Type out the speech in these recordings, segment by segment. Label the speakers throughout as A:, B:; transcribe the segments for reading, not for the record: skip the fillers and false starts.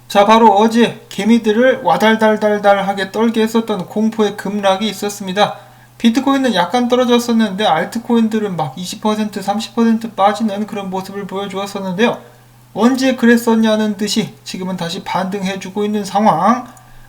A: 자, 바로 어제 개미들을 와달달달달하게 떨게 했었던 공포의 급락이 있었습니다. 비트코인은 약간 떨어졌었는데 알트코인들은 막 20%, 30% 빠지는 그런 모습을 보여주었었는데요. 언제 그랬었냐는 듯이 지금은 다시 반등해주고 있는 상황.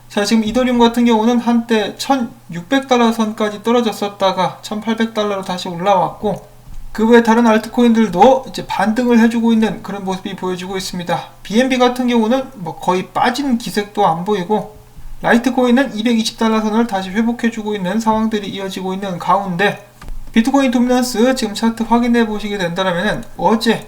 A: 자, 지금 이더리움 같은 경우는 한때 1600달러 선까지 떨어졌었다가 1800달러로 다시 올라왔고, 그 외 다른 알트코인들도 이제 반등을 해주고 있는 그런 모습이 보여지고 있습니다. BNB 같은 경우는 뭐 거의 빠진 기색도 안 보이고, 라이트코인은 220달러 선을 다시 회복해주고 있는 상황들이 이어지고 있는 가운데, 비트코인 도미넌스 지금 차트 확인해 보시게 된다면 어제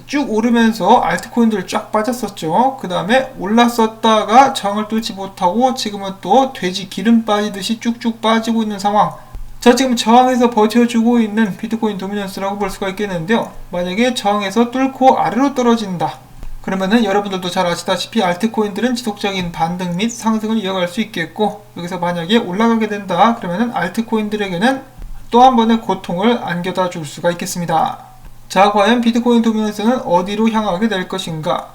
A: 쭉 오르면서 알트코인들 쫙 빠졌었죠. 그 다음에 올랐었다가 저항을 뚫지 못하고 지금은 또 돼지 기름 빠지듯이 쭉쭉 빠지고 있는 상황. 자, 지금 저항에서 버텨주고 있는 비트코인 도미넌스라고 볼 수가 있겠는데요. 만약에 저항에서 뚫고 아래로 떨어진다, 그러면은 여러분들도 잘 아시다시피 알트코인들은 지속적인 반등 및 상승을 이어갈 수 있겠고, 여기서 만약에 올라가게 된다 그러면은 알트코인들에게는 또 한 번의 고통을 안겨다 줄 수가 있겠습니다. 자, 과연 비트코인 도미넌스는 어디로 향하게 될 것인가?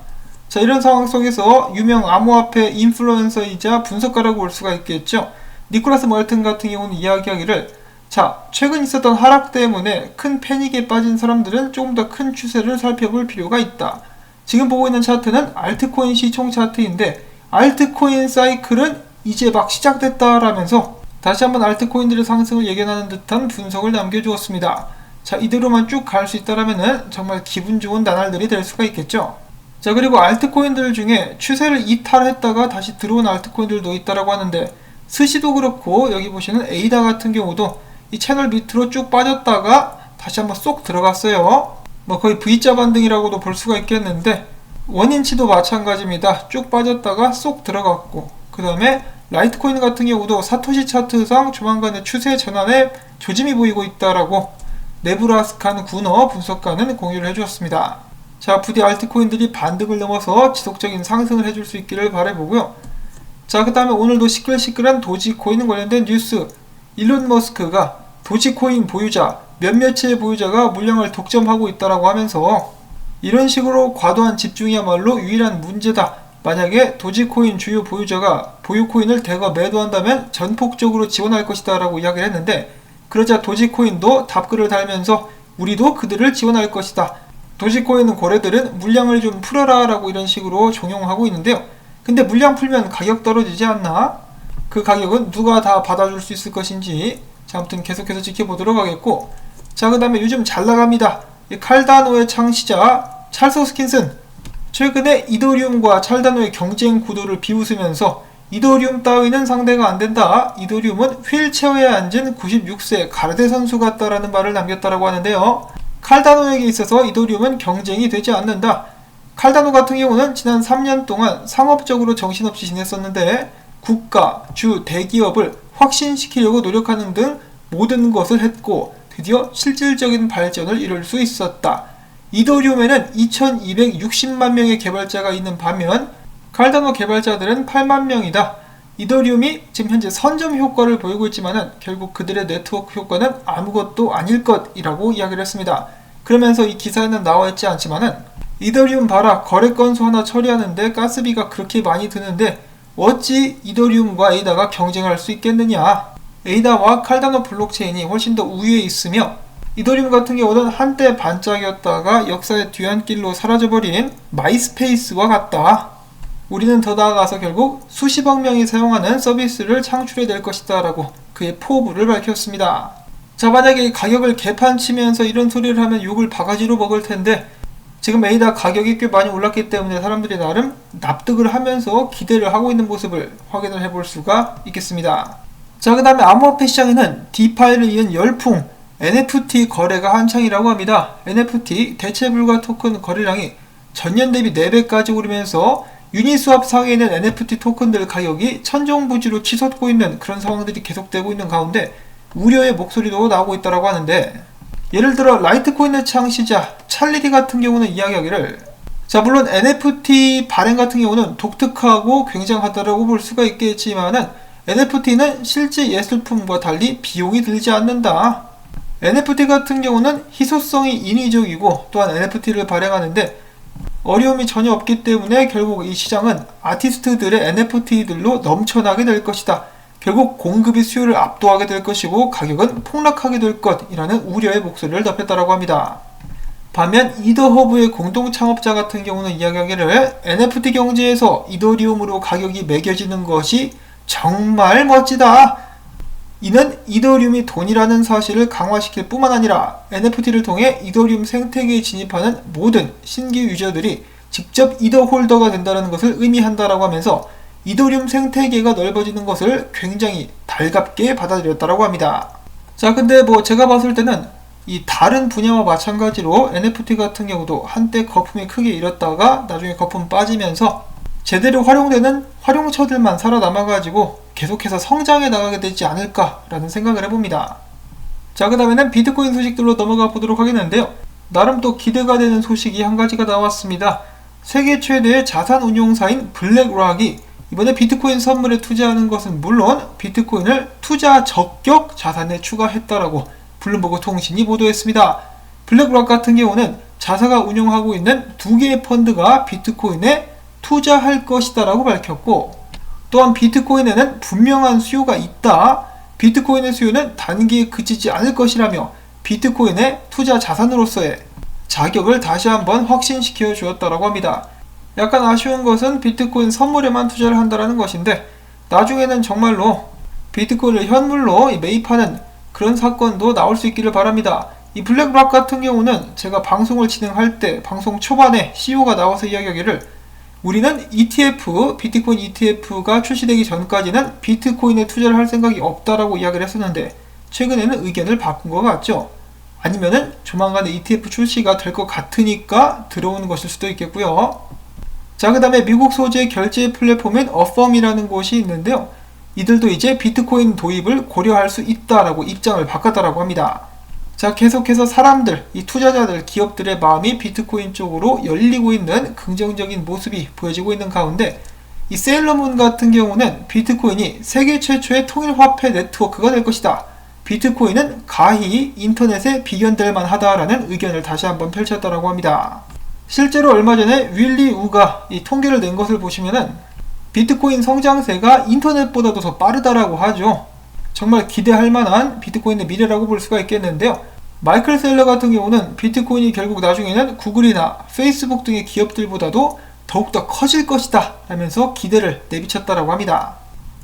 A: 자, 이런 상황 속에서 유명 암호화폐 인플루언서이자 분석가라고 볼 수가 있겠죠. 니콜라스 멀튼 같은 경우는 이야기하기를, 자, 최근 있었던 하락 때문에 큰 패닉에 빠진 사람들은 조금 더 큰 추세를 살펴볼 필요가 있다. 지금 보고 있는 차트는 알트코인 시총 차트인데 알트코인 사이클은 이제 막 시작됐다라면서 다시 한번 알트코인들의 상승을 예견하는 듯한 분석을 남겨주었습니다. 자, 이대로만 쭉 갈 수 있다라면은 정말 기분 좋은 나날들이 될 수가 있겠죠. 자, 그리고 알트코인들 중에 추세를 이탈했다가 다시 들어온 알트코인들도 있다라고 하는데, 스시도 그렇고 여기 보시는 에이다 같은 경우도 이 채널 밑으로 쭉 빠졌다가 다시 한번 쏙 들어갔어요. 뭐 거의 V자 반등이라고도 볼 수가 있겠는데, 원인치도 마찬가지입니다. 쭉 빠졌다가 쏙 들어갔고, 그 다음에 라이트코인 같은 경우도 사토시 차트상 조만간의 추세 전환에 조짐이 보이고 있다라고 네브라스칸 군어 분석가는 공유를 해주었습니다. 자, 부디 알트코인들이 반등을 넘어서 지속적인 상승을 해줄 수 있기를 바라보고요. 자, 그 다음에 오늘도 시끌시끌한 도지코인 관련된 뉴스. 일론 머스크가 도지코인 보유자 몇몇의 보유자가 물량을 독점하고 있다라고 하면서, 이런 식으로 과도한 집중이야말로 유일한 문제다. 만약에 도지코인 주요 보유자가 보유 코인을 대거 매도한다면 전폭적으로 지원할 것이다 라고 이야기를 했는데, 그러자 도지코인도 답글을 달면서 우리도 그들을 지원할 것이다. 도지코인 거래들은 물량을 좀 풀어라 라고 이런 식으로 종용하고 있는데요. 근데 물량 풀면 가격 떨어지지 않나? 그 가격은 누가 다 받아줄 수 있을 것인지, 자, 아무튼 계속해서 지켜보도록 하겠고, 자, 그 다음에 요즘 잘 나갑니다. 칼다노의 창시자 찰스 호스킨슨, 최근에 이더리움과 칼다노의 경쟁 구도를 비웃으면서 이더리움 따위는 상대가 안된다, 이더리움은 휠체어에 앉은 96세 가르데 선수 같다라는 말을 남겼다라고 하는데요. 칼다노에게 있어서 이더리움은 경쟁이 되지 않는다. 칼다노 같은 경우는 지난 3년 동안 상업적으로 정신없이 지냈었는데 국가, 주, 대기업을 확신시키려고 노력하는 등 모든 것을 했고 드디어 실질적인 발전을 이룰 수 있었다. 이더리움에는 2260만 명의 개발자가 있는 반면 칼다노 개발자들은 8만 명이다. 이더리움이 지금 현재 선점 효과를 보이고 있지만은 결국 그들의 네트워크 효과는 아무것도 아닐 것이라고 이야기를 했습니다. 그러면서 이 기사에는 나와 있지 않지만은, 이더리움 봐라, 거래 건수 하나 처리하는데 가스비가 그렇게 많이 드는데 어찌 이더리움과 에이다가 경쟁할 수 있겠느냐. 에이다와 칼다노 블록체인이 훨씬 더 우위에 있으며, 이더리움 같은 경우는 한때 반짝이었다가 역사의 뒤안길로 사라져버린 마이스페이스와 같다. 우리는 더 나아가서 결국 수십억 명이 사용하는 서비스를 창출해낼 것이다 라고 그의 포부를 밝혔습니다. 자, 만약에 가격을 개판치면서 이런 소리를 하면 욕을 바가지로 먹을 텐데, 지금 에이다 가격이 꽤 많이 올랐기 때문에 사람들이 나름 납득을 하면서 기대를 하고 있는 모습을 확인을 해볼 수가 있겠습니다. 자, 그 다음에 암호화폐 시장에는 디파이를 이은 열풍 NFT 거래가 한창이라고 합니다. NFT 대체불가 토큰 거래량이 전년 대비 4배까지 오르면서 유니스왑 상에 있는 NFT 토큰들 가격이 천정부지로 치솟고 있는 그런 상황들이 계속되고 있는 가운데 우려의 목소리도 나오고 있다고 하는데, 예를 들어 라이트코인의 창시자 찰리디 같은 경우는 이야기하기를, 자, 물론 NFT 발행 같은 경우는 독특하고 굉장하다라고 볼 수가 있겠지만은 NFT는 실제 예술품과 달리 비용이 들지 않는다. NFT 같은 경우는 희소성이 인위적이고, 또한 NFT를 발행하는데 어려움이 전혀 없기 때문에 결국 이 시장은 아티스트들의 NFT들로 넘쳐나게 될 것이다. 결국 공급이 수요를 압도하게 될 것이고 가격은 폭락하게 될 것이라는 우려의 목소리를 덧했다고 합니다. 반면 이더허브의 공동 창업자 같은 경우는 이야기하기를 NFT 경제에서 이더리움으로 가격이 매겨지는 것이 정말 멋지다. 이는 이더리움이 돈이라는 사실을 강화시킬 뿐만 아니라 NFT를 통해 이더리움 생태계에 진입하는 모든 신규 유저들이 직접 이더 홀더가 된다는 것을 의미한다라고 하면서 이더리움 생태계가 넓어지는 것을 굉장히 달갑게 받아들였다고 합니다. 자, 근데 제가 봤을 때는 이 다른 분야와 마찬가지로 NFT 같은 경우도 한때 거품이 크게 일었다가 나중에 거품 빠지면서 제대로 활용되는 활용처들만 살아남아가지고 계속해서 성장해 나가게 되지 않을까라는 생각을 해봅니다. 자, 그 다음에는 비트코인 소식들로 넘어가 보도록 하겠는데요. 나름 또 기대가 되는 소식이 한 가지가 나왔습니다. 세계 최대의 자산 운용사인 블랙락이 이번에 비트코인 선물에 투자하는 것은 물론 비트코인을 투자 적격 자산에 추가했다라고 블룸버그 통신이 보도했습니다. 블랙락 같은 경우는 자사가 운영하고 있는 2개의 펀드가 비트코인에 투자할 것이다라고 밝혔고, 또한 비트코인에는 분명한 수요가 있다. 비트코인의 수요는 단기에 그치지 않을 것이라며 비트코인의 투자 자산으로서의 자격을 다시 한번 확신시켜 주었다고 합니다. 약간 아쉬운 것은 비트코인 선물에만 투자를 한다는 것인데 나중에는 정말로 비트코인을 현물로 매입하는 그런 사건도 나올 수 있기를 바랍니다. 이 블랙락 같은 경우는 제가 방송을 진행할 때 방송 초반에 CEO가 나와서 이야기하기를 우리는 ETF, 비트코인 ETF가 출시되기 전까지는 비트코인에 투자를 할 생각이 없다라고 이야기를 했었는데 최근에는 의견을 바꾼 것 같죠. 아니면은 조만간에 ETF 출시가 될 것 같으니까 들어오는 것일 수도 있겠고요. 자, 그 다음에 미국 소재 결제 플랫폼인 어펌이라는 곳이 있는데요. 이들도 이제 비트코인 도입을 고려할 수 있다라고 입장을 바꿨다라고 합니다. 자, 계속해서 사람들, 이 투자자들, 기업들의 마음이 비트코인 쪽으로 열리고 있는 긍정적인 모습이 보여지고 있는 가운데 이 세일러문 같은 경우는 비트코인이 세계 최초의 통일화폐 네트워크가 될 것이다. 비트코인은 가히 인터넷에 비견될 만하다라는 의견을 다시 한번 펼쳤다라고 합니다. 실제로 얼마 전에 윌리 우가 이 통계를 낸 것을 보시면은 비트코인 성장세가 인터넷보다도 더 빠르다라고 하죠. 정말 기대할 만한 비트코인의 미래라고 볼 수가 있겠는데요. 마이클 셀러 같은 경우는 비트코인이 결국 나중에는 구글이나 페이스북 등의 기업들보다도 더욱더 커질 것이다 라면서 기대를 내비쳤다라고 합니다.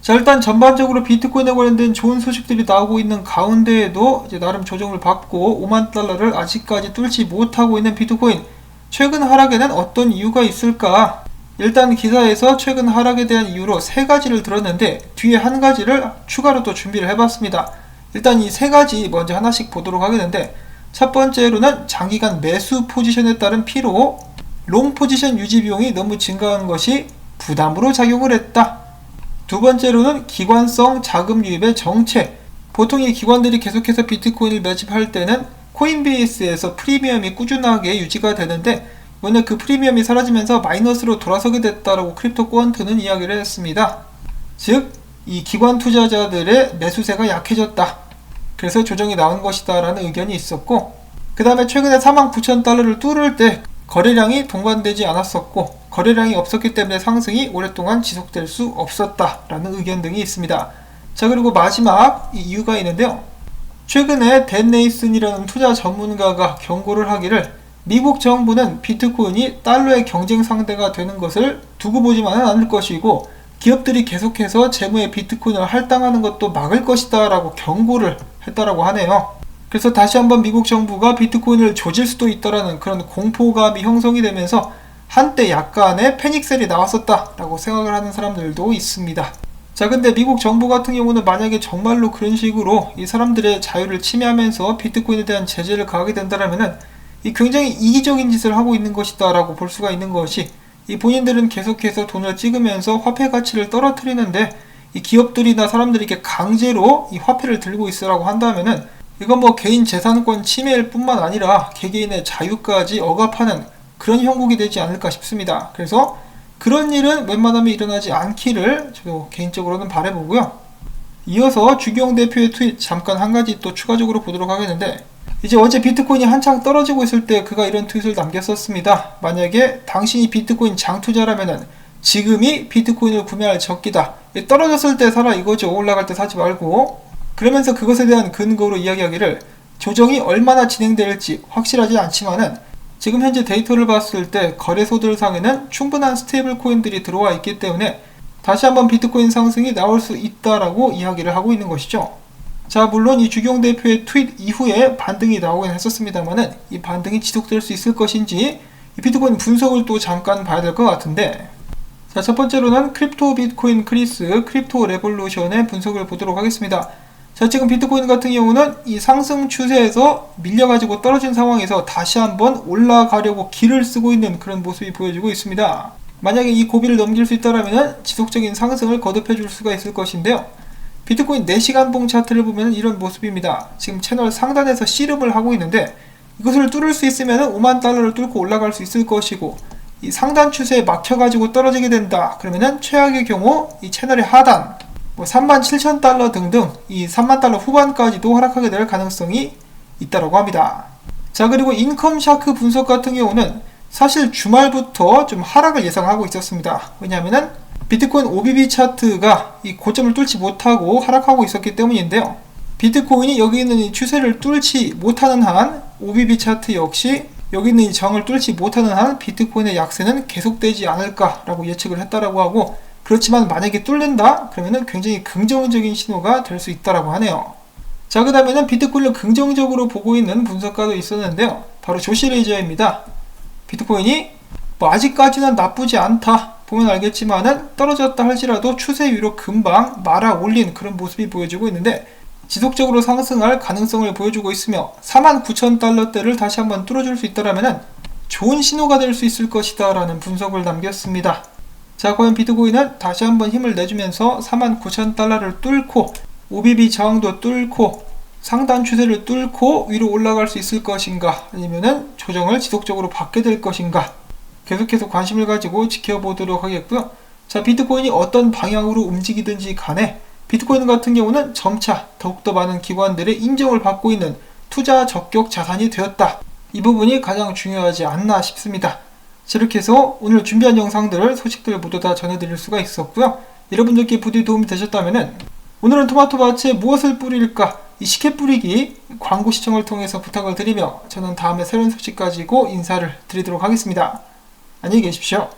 A: 자, 일단 전반적으로 비트코인에 관련된 좋은 소식들이 나오고 있는 가운데에도 이제 나름 조정을 받고 5만 달러를 아직까지 뚫지 못하고 있는 비트코인, 최근 하락에는 어떤 이유가 있을까? 일단 기사에서 최근 하락에 대한 이유로 3가지를 들었는데 뒤에 한 가지를 추가로 또 준비를 해봤습니다. 일단 이 3가지 먼저 하나씩 보도록 하겠는데, 첫 번째로는 장기간 매수 포지션에 따른 피로, 롱 포지션 유지 비용이 너무 증가한 것이 부담으로 작용을 했다. 두 번째로는 기관성 자금 유입의 정체. 보통 이 기관들이 계속해서 비트코인을 매집할 때는 코인베이스에서 프리미엄이 꾸준하게 유지가 되는데 이번에 그 프리미엄이 사라지면서 마이너스로 돌아서게 됐다라고 크립토 კვ언트는 이야기를 했습니다. 즉, 이 기관 투자자들의 매수세가 약해졌다. 그래서 조정이 나온 것이다 라는 의견이 있었고, 그 다음에 최근에 49,000달러를 뚫을 때 거래량이 동반되지 않았었고 거래량이 없었기 때문에 상승이 오랫동안 지속될 수 없었다 라는 의견 등이 있습니다. 자, 그리고 마지막 이유가 있는데요. 최근에 댄 네이슨이라는 투자 전문가가 경고를 하기를 미국 정부는 비트코인이 달러의 경쟁 상대가 되는 것을 두고 보지만은 않을 것이고 기업들이 계속해서 재무에 비트코인을 할당하는 것도 막을 것이다 라고 경고를 했다라고 하네요. 그래서 다시 한번 미국 정부가 비트코인을 조질 수도 있다라는 그런 공포감이 형성이 되면서 한때 약간의 패닉셀이 나왔었다 라고 생각을 하는 사람들도 있습니다. 자, 근데 미국 정부 같은 경우는 만약에 정말로 그런 식으로 이 사람들의 자유를 침해하면서 비트코인에 대한 제재를 가하게 된다면은 이 굉장히 이기적인 짓을 하고 있는 것이다 라고 볼 수가 있는 것이, 이 본인들은 계속해서 돈을 찍으면서 화폐 가치를 떨어뜨리는데 이 기업들이나 사람들이 이렇게 강제로 이 화폐를 들고 있으라고 한다면은 이건 개인 재산권 침해일 뿐만 아니라 개개인의 자유까지 억압하는 그런 형국이 되지 않을까 싶습니다. 그래서 그런 일은 웬만하면 일어나지 않기를 저도 개인적으로는 바라보고요. 이어서 주기영 대표의 트윗 잠깐 한 가지 또 추가적으로 보도록 하겠는데, 이제 어제 비트코인이 한창 떨어지고 있을 때 그가 이런 트윗을 남겼었습니다. 만약에 당신이 비트코인 장투자라면은 지금이 비트코인을 구매할 적기다. 떨어졌을 때 사라 이거죠. 올라갈 때 사지 말고. 그러면서 그것에 대한 근거로 이야기하기를 조정이 얼마나 진행될지 확실하지 않지만은 지금 현재 데이터를 봤을 때 거래소들 상에는 충분한 스테이블 코인들이 들어와 있기 때문에 다시 한번 비트코인 상승이 나올 수 있다라고 이야기를 하고 있는 것이죠. 자, 물론 이 주경 대표의 트윗 이후에 반등이 나오긴 했었습니다만은 이 반등이 지속될 수 있을 것인지 이 비트코인 분석을 또 잠깐 봐야 될 것 같은데, 자, 첫 번째로는 크립토 비트코인 크리스 크립토 레볼루션의 분석을 보도록 하겠습니다. 자, 지금 비트코인 같은 경우는 이 상승 추세에서 밀려가지고 떨어진 상황에서 다시 한번 올라가려고 기를 쓰고 있는 그런 모습이 보여지고 있습니다. 만약에 이 고비를 넘길 수 있다면 지속적인 상승을 거듭해 줄 수가 있을 것인데요. 비트코인 4시간봉 차트를 보면 이런 모습입니다. 지금 채널 상단에서 씨름을 하고 있는데 이것을 뚫을 수 있으면 5만 달러를 뚫고 올라갈 수 있을 것이고, 이 상단 추세에 막혀가지고 떨어지게 된다 그러면은 최악의 경우 이 채널의 하단 37,000달러 등등 이 3만 달러 후반까지도 하락하게 될 가능성이 있다고 합니다. 자, 그리고 인컴 샤크 분석 같은 경우는 사실 주말부터 좀 하락을 예상하고 있었습니다. 왜냐하면은 비트코인 OBB 차트가 이 고점을 뚫지 못하고 하락하고 있었기 때문인데요. 비트코인이 여기 있는 이 추세를 뚫지 못하는 한 OBB 차트 역시 여기 있는 이 정을 뚫지 못하는 한 비트코인의 약세는 계속되지 않을까라고 예측을 했다라고 하고, 그렇지만 만약에 뚫는다 그러면은 굉장히 긍정적인 신호가 될 수 있다라고 하네요. 자, 그 다음에는 비트코인을 긍정적으로 보고 있는 분석가도 있었는데요. 바로 조시 레이저입니다. 비트코인이 아직까지는 나쁘지 않다 보면 알겠지만은 떨어졌다 할지라도 추세 위로 금방 말아 올린 그런 모습이 보여지고 있는데 지속적으로 상승할 가능성을 보여주고 있으며 49,000달러대를 다시 한번 뚫어줄 수 있다면 좋은 신호가 될 수 있을 것이다 라는 분석을 남겼습니다. 자, 과연 비트코인은 다시 한번 힘을 내주면서 49,000달러를 뚫고 OBB 저항도 뚫고 상단 추세를 뚫고 위로 올라갈 수 있을 것인가, 아니면은 조정을 지속적으로 받게 될 것인가, 계속해서 관심을 가지고 지켜보도록 하겠고요. 자, 비트코인이 어떤 방향으로 움직이든지 간에 비트코인 같은 경우는 점차 더욱더 많은 기관들의 인정을 받고 있는 투자 적격 자산이 되었다. 이 부분이 가장 중요하지 않나 싶습니다. 자, 이렇게 해서 오늘 준비한 영상들, 소식들 모두 다 전해드릴 수가 있었고요. 여러분들께 부디 도움이 되셨다면 오늘은 토마토밭에 무엇을 뿌릴까? 이 식혜 뿌리기 광고 시청을 통해서 부탁을 드리며 저는 다음에 새로운 소식 가지고 인사를 드리도록 하겠습니다. 안녕히 계십시오.